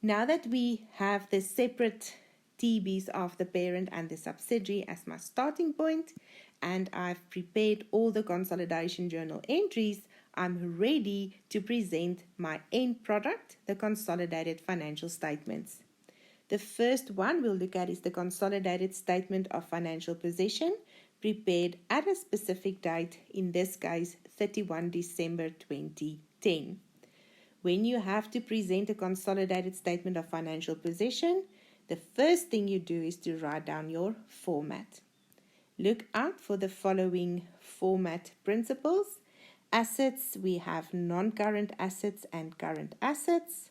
Now that we have the separate TBs of the parent and the subsidiary as my starting point, and I've prepared all the consolidation journal entries, I'm ready to present my end product, the consolidated financial statements. The first one we'll look at is the consolidated statement of financial position, prepared at a specific date, in this case 31 December 2010. When you have to present a consolidated statement of financial position, the first thing you do is to write down your format. Look out for the following format principles. Assets, we have non-current assets and current assets.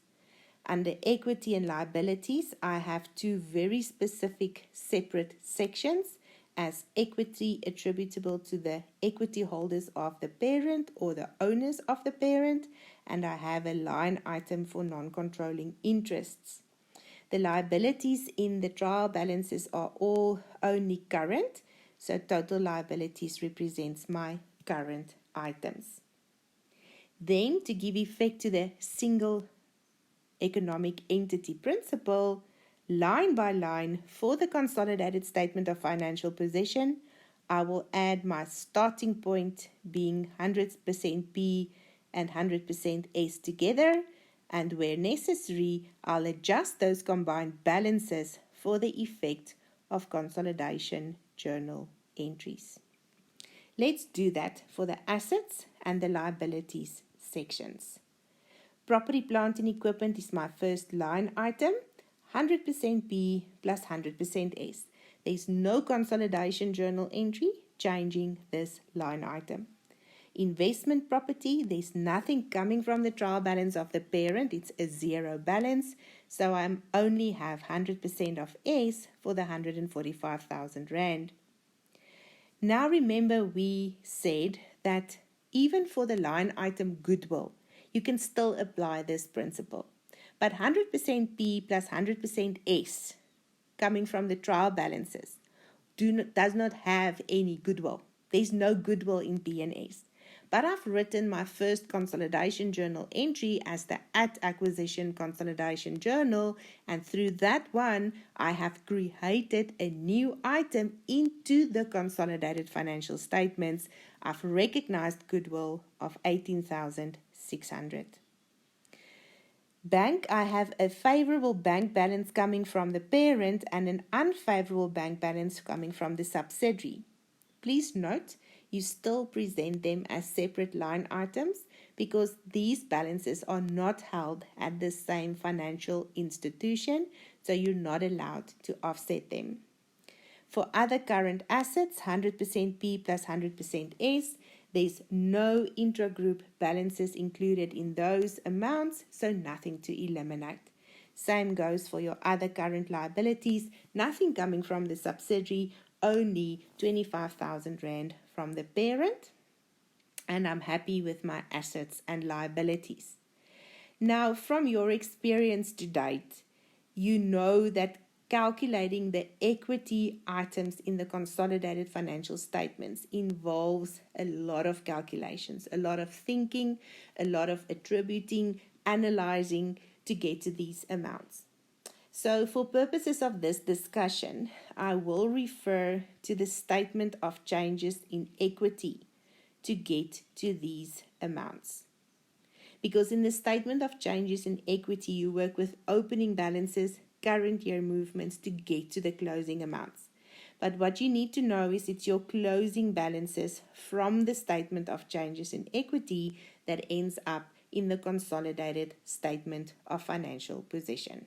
Under equity and liabilities, I have two very specific separate sections as equity attributable to the equity holders of the parent or the owners of the parent, and I have a line item for non-controlling interests. The liabilities in the trial balances are all only current, so total liabilities represents my current items. Then, to give effect to the single economic entity principle, line by line for the consolidated statement of financial position, I will add my starting point being 100% P and 100% S together, and where necessary, I'll adjust those combined balances for the effect of consolidation journal entries. Let's do that for the assets and the liabilities sections. Property, plant and equipment is my first line item, 100% P plus 100% S. There's no consolidation journal entry changing this line item. Investment property, there's nothing coming from the trial balance of the parent, it's a zero balance, so I only have 100% of S for the 145,000 Rand. Now remember, we said that even for the line item goodwill, you can still apply this principle. But 100% P plus 100% S coming from the trial balances does not have any goodwill. There's no goodwill in P and S. But I've written my first consolidation journal entry as the at acquisition consolidation journal, and through that one, I have created a new item into the consolidated financial statements. I've recognized goodwill of 18,600. Bank, I have a favorable bank balance coming from the parent and an unfavorable bank balance coming from the subsidiary. Please note, you still present them as separate line items because these balances are not held at the same financial institution, so you're not allowed to offset them. For other current assets, 100% P plus 100% S, there's no intragroup balances included in those amounts, so nothing to eliminate. Same goes for your other current liabilities, nothing coming from the subsidiary, only 25,000 Rand from the parent, and I'm happy with my assets and liabilities. Now, from your experience to date, you know that calculating the equity items in the consolidated financial statements involves a lot of calculations, a lot of thinking, a lot of attributing, analyzing to get to these amounts. So for purposes of this discussion, I will refer to the statement of changes in equity to get to these amounts. Because in the statement of changes in equity, you work with opening balances, current year movements to get to the closing amounts. But what you need to know is it's your closing balances from the statement of changes in equity that ends up in the consolidated statement of financial position.